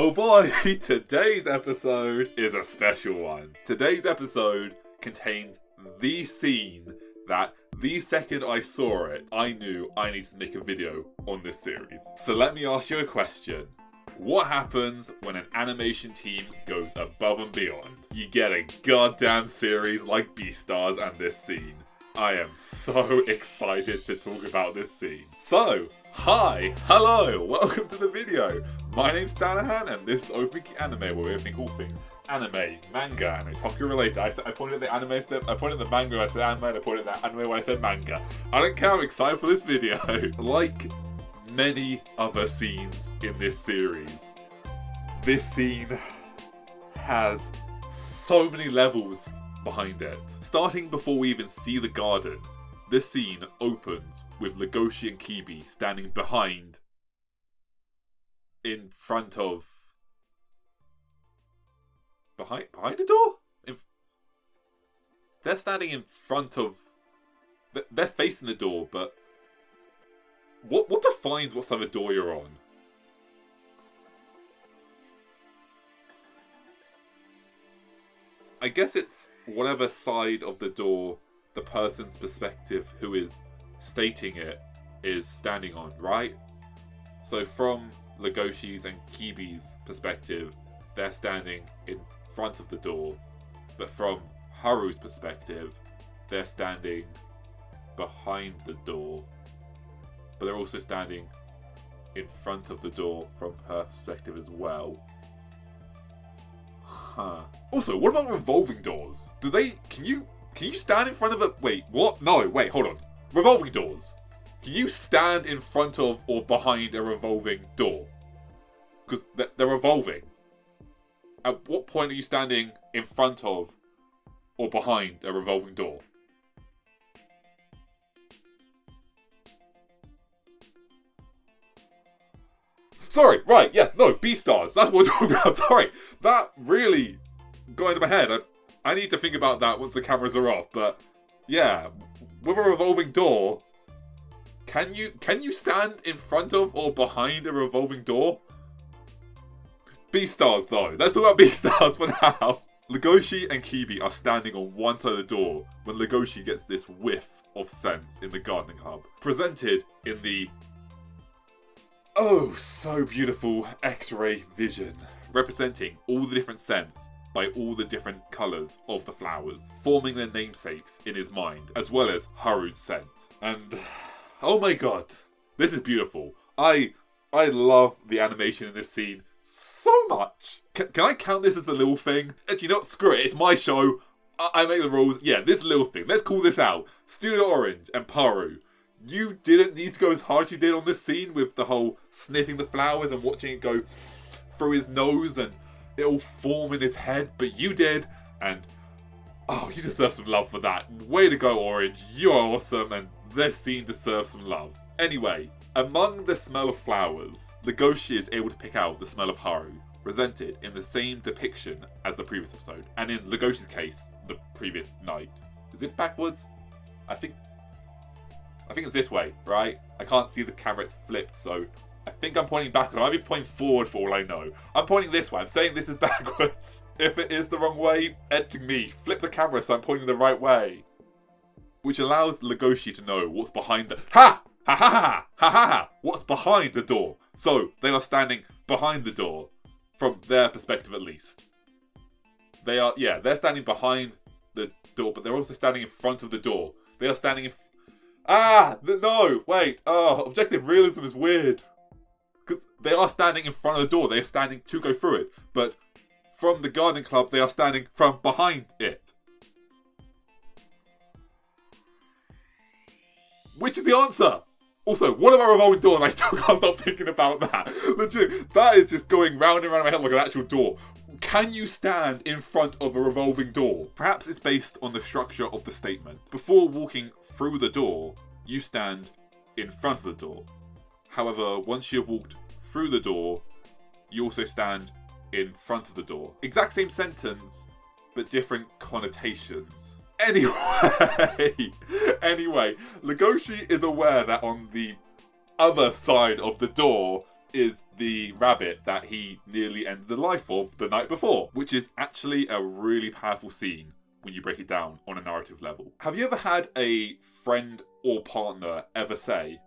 Oh boy, today's episode is a special one. Today's episode contains the scene that the second I saw it, I knew I needed to make a video on this series. So let me ask you a question. What happens when an animation team goes above and beyond? You get a goddamn series like Beastars and this scene. I am so excited to talk about this scene. So, hi, hello, welcome to the video. My name's Danahan and this is Overthinking Anime, where we overthink all things anime, manga, and Otaku related. I pointed at the anime step, I pointed at the manga when I said anime, and I pointed at the anime when I said manga. I don't care, I'm excited for this video. Like many other scenes in this series, this scene has so many levels behind it. Starting before we even see the garden, this scene opens with Legoshi and Kibi standing in front of... Behind the door? They're standing in front of... They're facing the door, but... What defines what side of the door you're on? I guess it's whatever side of the door the person's perspective who is stating it is standing on, right? So from Legoshi's and Kibi's perspective, they're standing in front of the door, but from Haru's perspective, they're standing behind the door, but they're also standing in front of the door from her perspective as well. Huh. Also, what about revolving doors? Can you stand in front of a... Wait, what? No, wait, hold on. Revolving doors. Can you stand in front of or behind a revolving door? Because they're revolving. At what point are you standing in front of or behind a revolving door? Sorry, right, yeah, no, Beastars, that's what we're talking about, sorry. That really got into my head. I need to think about that once the cameras are off, but yeah, with a revolving door, can you stand in front of or behind a revolving door? Beastars though, let's talk about Beastars for now. Legoshi and Kibi are standing on one side of the door when Legoshi gets this whiff of sense in the gardening club, presented in the oh so beautiful X-ray vision, representing all the different scents by all the different colours of the flowers, forming their namesakes in his mind, as well as Haru's scent. And oh my god, this is beautiful. I love the animation in this scene so much. Can I count this as the little thing? Actually, not screw it, it's my show. I make the rules. Yeah, this little thing. Let's call this out. Studio Orange and Paru. You didn't need to go as hard as you did on this scene with the whole sniffing the flowers and watching it go through his nose and it all form in his head, but you did, and oh, you deserve some love for that. Way to go, Orange. You are awesome, and this scene deserves some love. Anyway, among the smell of flowers, Legoshi is able to pick out the smell of Haru, presented in the same depiction as the previous episode, and in Legoshi's case, the previous night. Is this backwards? I think it's this way, right? I can't see the camera, it's flipped, so I think I'm pointing backwards. I might be pointing forward for all I know. I'm pointing this way. I'm saying this is backwards. If it is the wrong way, editing me. Flip the camera so I'm pointing the right way. Which allows Legoshi to know what's behind the... Ha! Ha ha ha! Ha ha ha! What's behind the door? So, they are standing behind the door. From their perspective, at least. They're standing behind the door, but they're also standing in front of the door. They are standing in... No! Wait! Oh, objective realism is weird. Because they are standing in front of the door. They are standing to go through it. But from the garden club, they are standing from behind it. Which is the answer? Also, what about revolving doors? I still can't stop thinking about that. Legit, that is just going round and round in my head like an actual door. Can you stand in front of a revolving door? Perhaps it's based on the structure of the statement. Before walking through the door, you stand in front of the door. However, once you've walked through the door, you also stand in front of the door. Exact same sentence, but different connotations. Anyway, Legoshi is aware that on the other side of the door is the rabbit that he nearly ended the life of the night before, which is actually a really powerful scene when you break it down on a narrative level. Have you ever had a friend or partner ever say,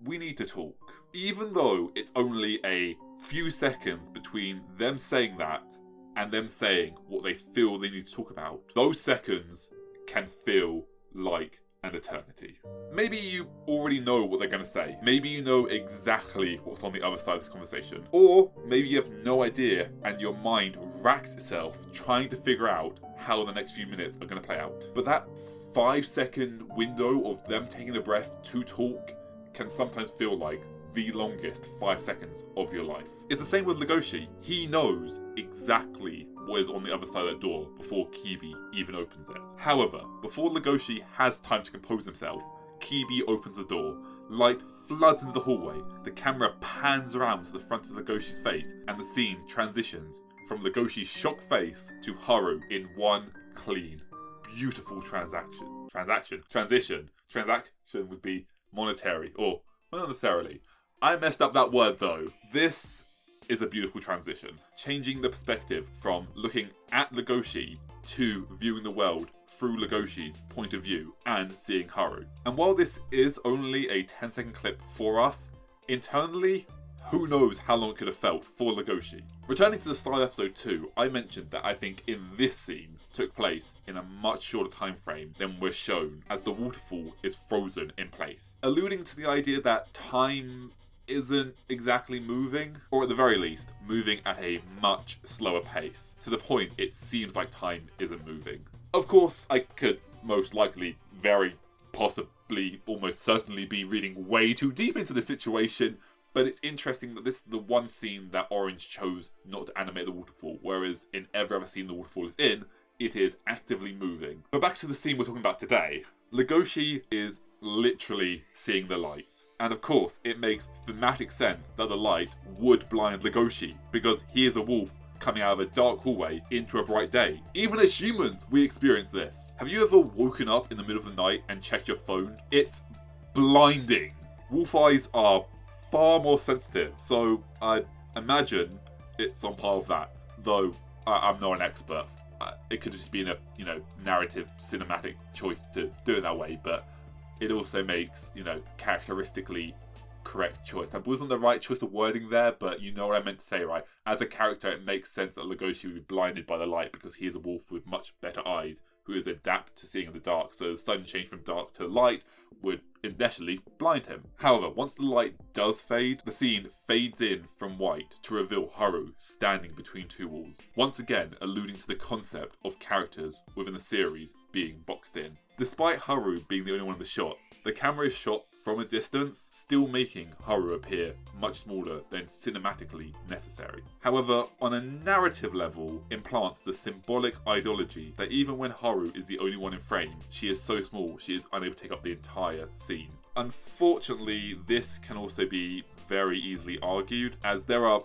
"We need to talk"? Even though it's only a few seconds between them saying that and them saying what they feel they need to talk about, those seconds can feel like an eternity. Maybe you already know what they're going to say. Maybe you know exactly what's on the other side of this conversation. Or maybe you have no idea and your mind racks itself trying to figure out how the next few minutes are going to play out. But that 5-second window of them taking a breath to talk can sometimes feel like the longest 5 seconds of your life. It's the same with Legoshi. He knows exactly what is on the other side of that door before Kibi even opens it. However, before Legoshi has time to compose himself, Kibi opens the door, light floods into the hallway, the camera pans around to the front of Legoshi's face, and the scene transitions from Legoshi's shocked face to Haru in one clean, beautiful transition would be monetary, or not necessarily. I messed up that word though. This is a beautiful transition, changing the perspective from looking at Legoshi to viewing the world through Legoshi's point of view and seeing Haru. And while this is only a 10-second clip for us, internally, who knows how long it could have felt for Legoshi. Returning to the start of episode 2, I mentioned that I think in this scene took place in a much shorter time frame than we're shown, as the waterfall is frozen in place, alluding to the idea that time isn't exactly moving, or at the very least, moving at a much slower pace, to the point it seems like time isn't moving. Of course, I could most likely, very possibly, almost certainly be reading way too deep into the situation, but it's interesting that this is the one scene that Orange chose not to animate the waterfall, whereas in every other scene the waterfall is in, it is actively moving. But back to the scene we're talking about today. Legoshi is literally seeing the light. And of course, it makes thematic sense that the light would blind Legoshi, because he is a wolf coming out of a dark hallway into a bright day. Even as humans, we experience this. Have you ever woken up in the middle of the night and checked your phone? It's blinding. Wolf eyes are far more sensitive, so I imagine it's on par with that. Though I'm not an expert. It could just be a narrative, cinematic choice to do it that way, but it also makes, characteristically correct choice. That wasn't the right choice of wording there, but you know what I meant to say, right? As a character, it makes sense that Legoshi would be blinded by the light because he is a wolf with much better eyes who is adapt to seeing in the dark. So the sudden change from dark to light would initially blind him. However, once the light does fade, the scene fades in from white to reveal Haru standing between two walls, once again alluding to the concept of characters within the series being boxed in. Despite Haru being the only one in the shot, the camera is shot from a distance, still making Haru appear much smaller than cinematically necessary. However, on a narrative level, implants the symbolic ideology that even when Haru is the only one in frame, she is so small she is unable to take up the entire scene. Unfortunately, this can also be very easily argued, as there are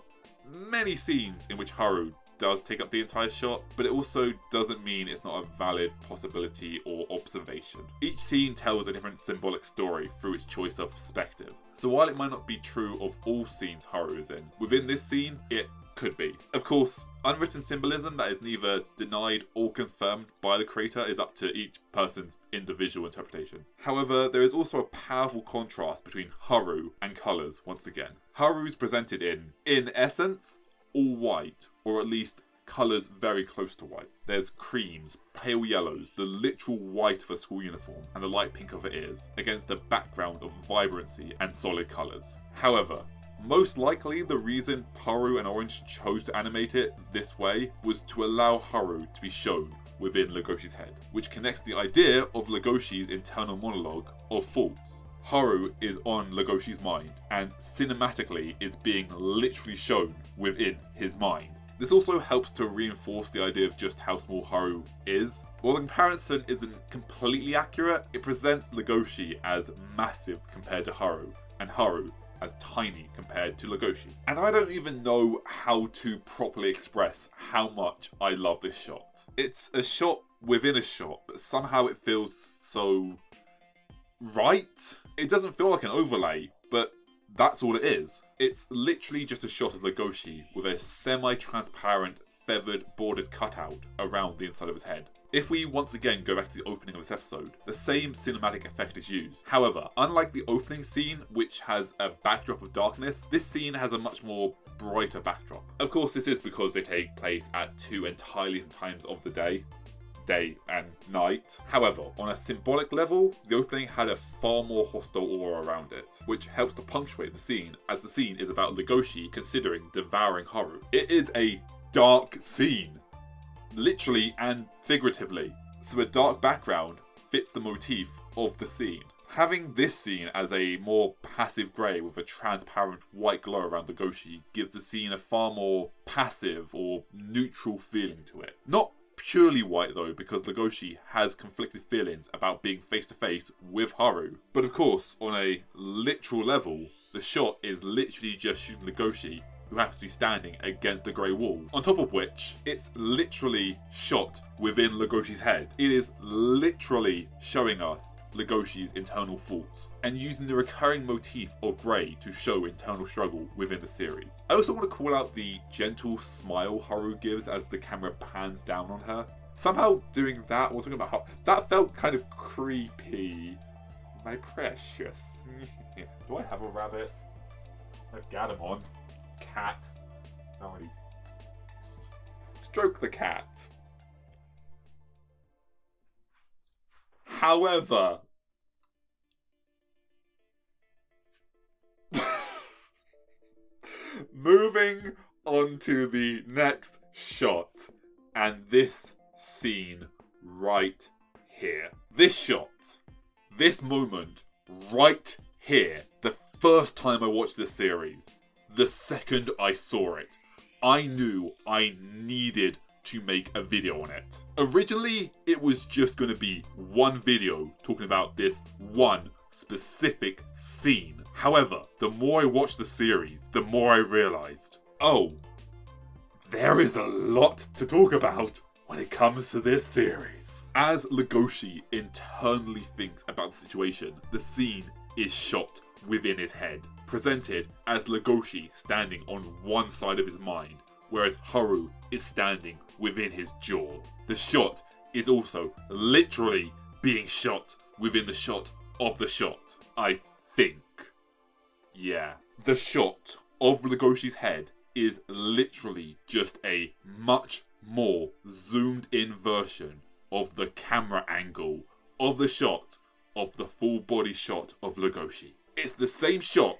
many scenes in which Haru does take up the entire shot, but it also doesn't mean it's not a valid possibility or observation. Each scene tells a different symbolic story through its choice of perspective. So while it might not be true of all scenes Haru is in, within this scene, it could be. Of course, unwritten symbolism that is neither denied or confirmed by the creator is up to each person's individual interpretation. However, there is also a powerful contrast between Haru and colours once again. Haru's presented in essence, all white, or at least colours very close to white. There's creams, pale yellows, the literal white of a school uniform, and the light pink of her ears, against a background of vibrancy and solid colours. However, most likely the reason Paru and Orange chose to animate it this way was to allow Haru to be shown within Legoshi's head, which connects the idea of Legoshi's internal monologue of faults. Haru is on Legoshi's mind, and cinematically is being literally shown within his mind. This also helps to reinforce the idea of just how small Haru is. While the comparison isn't completely accurate, it presents Legoshi as massive compared to Haru, and Haru as tiny compared to Legoshi. And I don't even know how to properly express how much I love this shot. It's a shot within a shot, but somehow it feels so right. It doesn't feel like an overlay, but that's all it is. It's literally just a shot of Legoshi with a semi-transparent feathered bordered cutout around the inside of his head. If we once again go back to the opening of this episode, the same cinematic effect is used. However, unlike the opening scene, which has a backdrop of darkness, this scene has a much more brighter backdrop. Of course, this is because they take place at two entirely different times of the day and night. However, on a symbolic level, the opening had a far more hostile aura around it, which helps to punctuate the scene, as the scene is about Legoshi considering devouring Haru. It is a dark scene, literally and figuratively, so a dark background fits the motif of the scene. Having this scene as a more passive grey with a transparent white glow around Legoshi gives the scene a far more passive or neutral feeling to it. Not purely white though, because Legoshi has conflicted feelings about being face to face with Haru. But of course, on a literal level, the shot is literally just shooting Legoshi, who happens to be standing against the grey wall. On top of which, it's literally shot within Legoshi's head. It is literally showing us Legoshi's internal thoughts, and using the recurring motif of grey to show internal struggle within the series. I also want to call out the gentle smile Haru gives as the camera pans down on her. Somehow doing that, we're talking about how that felt kind of creepy. My precious. Do I have a rabbit? I've got him on. It's a cat. Alrighty. Stroke the cat. However, moving on to the next shot, and this scene right here. This shot, this moment right here, the first time I watched this series, the second I saw it, I knew I needed to make a video on it. Originally, it was just going to be one video talking about this one specific scene. However, the more I watched the series, the more I realised, oh, there is a lot to talk about when it comes to this series. As Legoshi internally thinks about the situation, the scene is shot within his head, presented as Legoshi standing on one side of his mind, whereas Haru is standing within his jaw. The shot is also literally being shot within the shot of the shot, I think. Yeah. The shot of Legoshi's head is literally just a much more zoomed in version of the camera angle of the shot of the full body shot of Legoshi. It's the same shot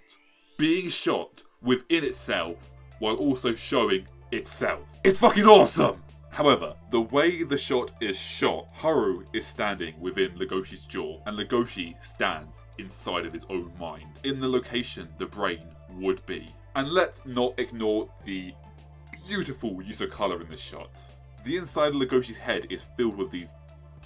being shot within itself while also showing itself. It's fucking awesome! However, the way the shot is shot, Haru is standing within Legoshi's jaw, and Legoshi stands inside of his own mind, in the location the brain would be. And let's not ignore the beautiful use of colour in this shot. The inside of Legoshi's head is filled with these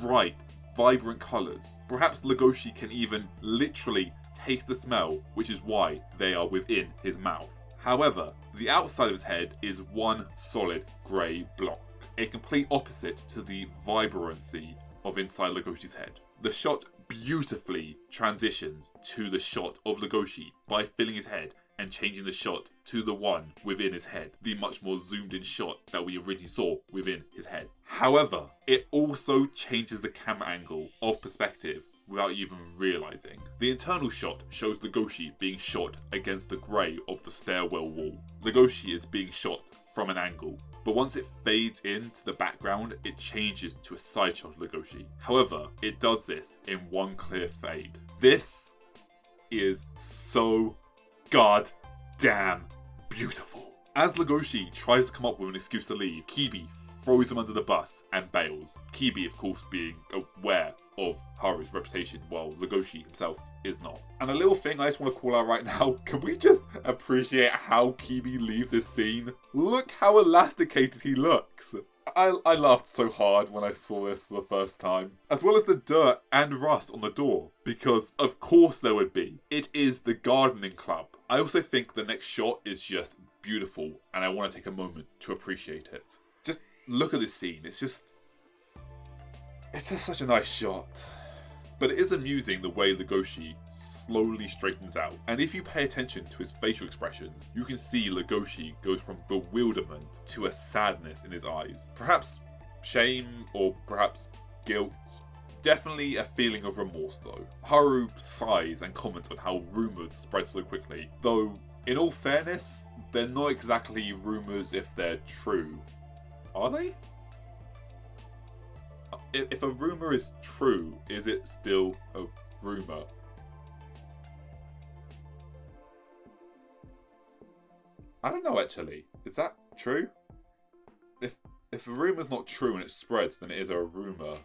bright, vibrant colours. Perhaps Legoshi can even literally taste the smell, which is why they are within his mouth. However, the outside of his head is one solid grey block, a complete opposite to the vibrancy of inside Legoshi's head. The shot beautifully transitions to the shot of Legoshi by filling his head and changing the shot to the one within his head, the much more zoomed in shot that we originally saw within his head. However, it also changes the camera angle of perspective without even realising. The internal shot shows Legoshi being shot against the grey of the stairwell wall. Legoshi is being shot from an angle, but once it fades into the background, it changes to a side shot of Legoshi. However, it does this in one clear fade. This is so goddamn beautiful. As Legoshi tries to come up with an excuse to leave, Kibi throws him under the bus and bails. Kibi, of course, being aware of Haru's reputation, while Legoshi himself is not. And a little thing I just want to call out right now, can we just appreciate how Kibi leaves this scene? Look how elasticated he looks. I laughed so hard when I saw this for the first time. As well as the dirt and rust on the door, because of course there would be. It is the gardening club. I also think the next shot is just beautiful, and I want to take a moment to appreciate it. Look at this scene. It's just such a nice shot. But it is amusing the way Legoshi slowly straightens out. And if you pay attention to his facial expressions, you can see Legoshi goes from bewilderment to a sadness in his eyes. Perhaps shame or perhaps guilt. Definitely a feeling of remorse though. Haru sighs and comments on how rumours spread so quickly, though in all fairness, they're not exactly rumours if they're true. Are they? If a rumour is true, is it still a rumour? I don't know actually. Is that true? If a rumour's not true and it spreads, then it is a rumour.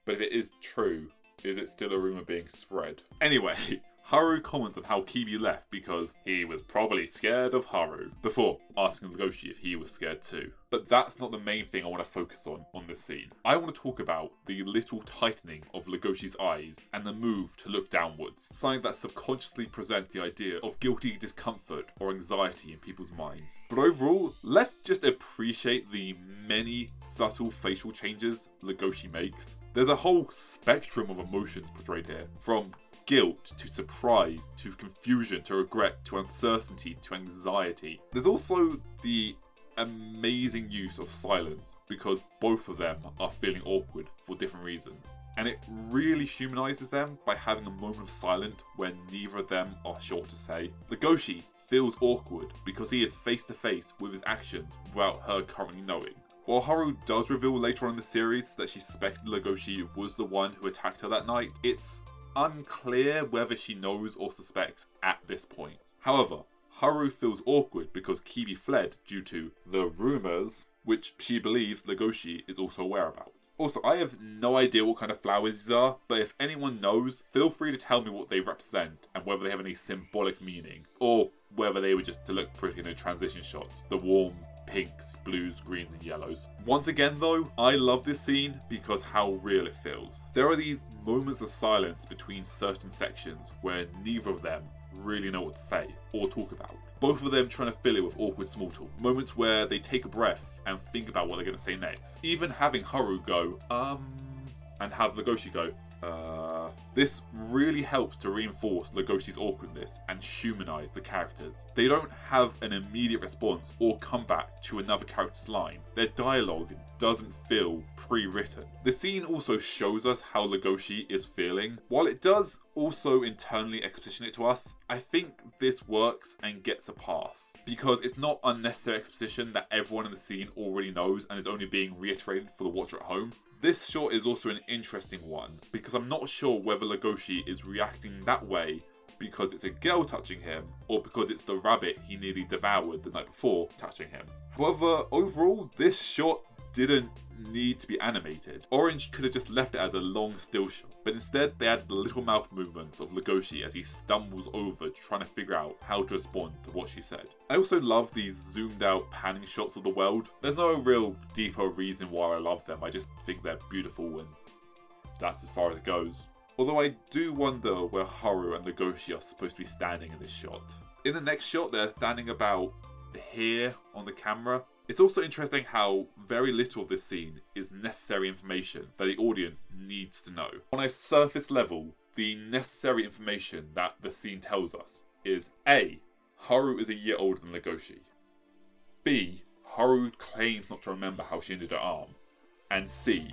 But if it is true, is it still a rumour being spread? Anyway, Haru comments on how Kibi left because he was probably scared of Haru, before asking Legoshi if he was scared too. But that's not the main thing I want to focus on this scene. I want to talk about the little tightening of Legoshi's eyes and the move to look downwards, something that subconsciously presents the idea of guilty discomfort or anxiety in people's minds. But overall, let's just appreciate the many subtle facial changes Legoshi makes. There's a whole spectrum of emotions portrayed here, from guilt to surprise to confusion to regret to uncertainty to anxiety. There's also the amazing use of silence because both of them are feeling awkward for different reasons. And it really humanizes them by having a moment of silence when neither of them are sure what to say. Legoshi feels awkward because he is face to face with his actions without her currently knowing. While Haru does reveal later on in the series that she suspected Legoshi was the one who attacked her that night, it's unclear whether she knows or suspects at this point. However, Haru feels awkward because Kibi fled due to the rumours, which she believes Legoshi is also aware about. Also, I have no idea what kind of flowers these are, but if anyone knows, feel free to tell me what they represent and whether they have any symbolic meaning, or whether they were just to look pretty in a transition shot. The warm pinks, blues, greens and yellows. Once again though, I love this scene because how real it feels. There are these moments of silence between certain sections where neither of them really know what to say or talk about. Both of them trying to fill it with awkward small talk. Moments where they take a breath and think about what they're going to say next. Even having Haru go, and have Legoshi go, This really helps to reinforce Legoshi's awkwardness and humanize the characters. They don't have an immediate response or comeback to another character's line. Their dialogue doesn't feel pre-written. The scene also shows us how Legoshi is feeling. While it does also internally exposition it to us, I think this works and gets a pass. Because it's not unnecessary exposition that everyone in the scene already knows and is only being reiterated for the watcher at home. This shot is also an interesting one, because I'm not sure whether Legoshi is reacting that way because it's a girl touching him, or because it's the rabbit he nearly devoured the night before touching him. However, overall, this shot didn't need to be animated. Orange could have just left it as a long still shot, but instead they added the little mouth movements of Legoshi as he stumbles over trying to figure out how to respond to what she said. I also love these zoomed out panning shots of the world. There's no real deeper reason why I love them, I just think they're beautiful and that's as far as it goes. Although I do wonder where Haru and Legoshi are supposed to be standing in this shot. In the next shot they're standing about here on the camera. It's also interesting how very little of this scene is necessary information that the audience needs to know. On a surface level, the necessary information that the scene tells us is A. Haru is a year older than Legoshi. B. Haru claims not to remember how she injured her arm. And C.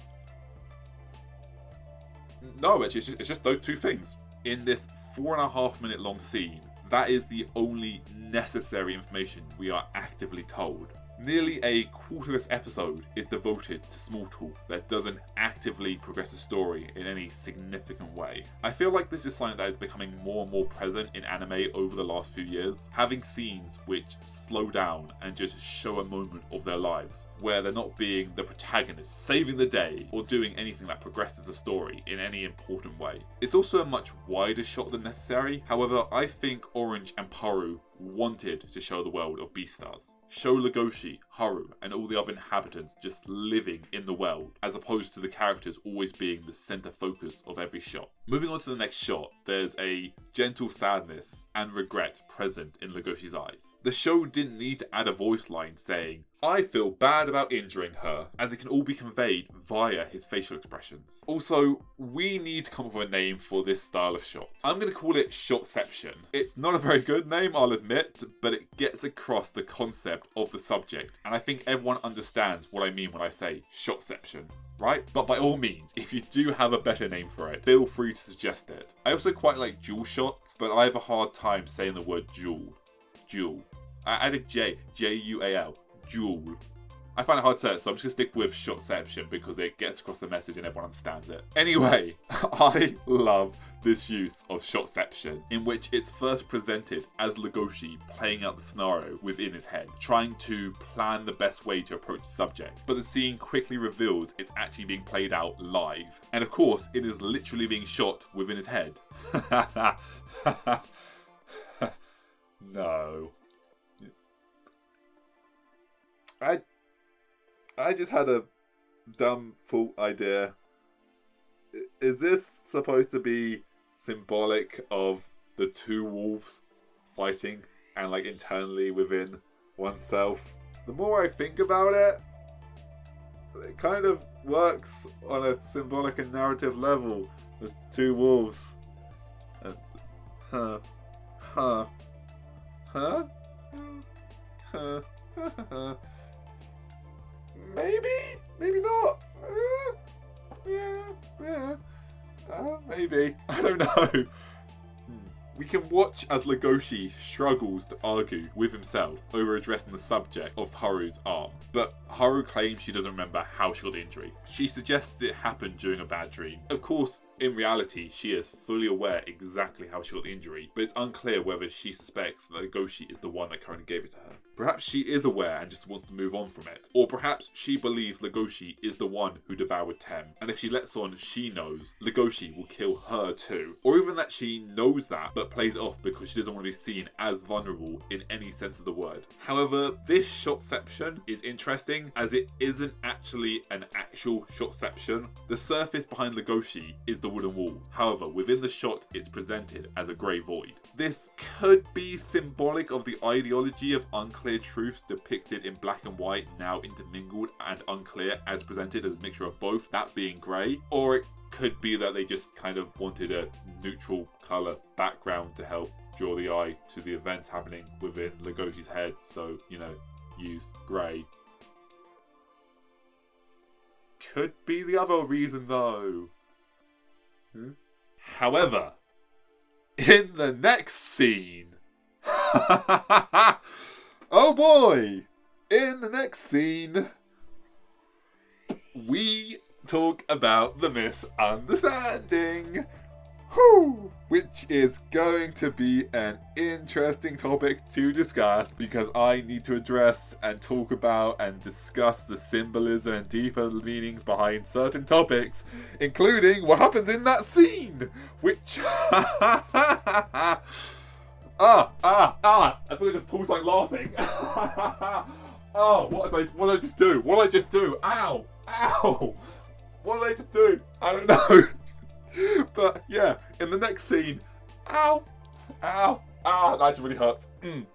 No, actually, it's just those two things. In this 4.5 minute long scene, that is the only necessary information we are actively told. Nearly a quarter of this episode is devoted to small talk that doesn't actively progress the story in any significant way. I feel like this is something that is becoming more and more present in anime over the last few years, having scenes which slow down and just show a moment of their lives, where they're not being the protagonist, saving the day, or doing anything that progresses the story in any important way. It's also a much wider shot than necessary, however I think Orange and Paru wanted to show the world of Beastars. Show Legoshi, Haru, and all the other inhabitants just living in the world, as opposed to the characters always being the center focus of every shot. Moving on to the next shot, there's a gentle sadness and regret present in Legoshi's eyes. The show didn't need to add a voice line saying, "I feel bad about injuring her," as it can all be conveyed via his facial expressions. Also, we need to come up with a name for this style of shot. I'm going to call it shotception. It's not a very good name, I'll admit, but it gets across the concept of the subject, and I think everyone understands what I mean when I say shotception. Right? But by all means, if you do have a better name for it, feel free to suggest it. I also quite like jewel shot, but I have a hard time saying the word jewel. Jewel. I added J-U-A-L. Jewel. I find it hard to say it, so I'm just going to stick with shotception because it gets across the message and everyone understands it. Anyway, I love this use of shotception, in which it's first presented as Legoshi playing out the scenario within his head, trying to plan the best way to approach the subject, but the scene quickly reveals it's actually being played out live. And of course, it is literally being shot within his head. No. I just had a dumb thought idea. Is this supposed to be symbolic of the two wolves fighting and like internally within oneself? The more I think about it, it kind of works on a symbolic and narrative level. There's two wolves. Maybe not. Maybe. I don't know. We can watch as Legoshi struggles to argue with himself over addressing the subject of Haru's arm. But Haru claims she doesn't remember how she got the injury. She suggests it happened during a bad dream. Of course, in reality, she is fully aware exactly how she got the injury, but it's unclear whether she suspects that Legoshi is the one that currently gave it to her. Perhaps she is aware and just wants to move on from it. Or perhaps she believes Legoshi is the one who devoured Tem, and if she lets on she knows, Legoshi will kill her too. Or even that she knows that, but plays it off because she doesn't want to be seen as vulnerable in any sense of the word. However, this shotception is interesting as it isn't actually an actual shotception. The surface behind Legoshi is the wooden wall. However, within the shot, it's presented as a grey void. This could be symbolic of the ideology of unclear truths depicted in black and white, now intermingled and unclear as presented as a mixture of both, that being grey. Or it could be that they just kind of wanted a neutral colour background to help draw the eye to the events happening within Legoshi's head, so, you know, use grey. Could be the other reason though. However, in the next scene, oh boy, in the next scene, we talk about the misunderstanding, which is going to be an interesting topic to discuss because I need to address and talk about and discuss the symbolism and deeper meanings behind certain topics, including what happens in that scene, which I feel like just Paul's like laughing. Oh, what did I just do? What did I just do? Ow! What did I just do? I don't know. But yeah, in the next scene, that actually really hurts. In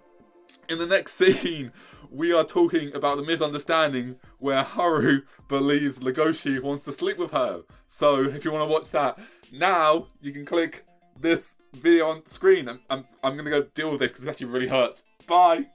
the next scene, we are talking about the misunderstanding where Haru believes Legoshi wants to sleep with her. So if you want to watch that, now you can click this video on screen. I'm going to go deal with this because it actually really hurts. Bye.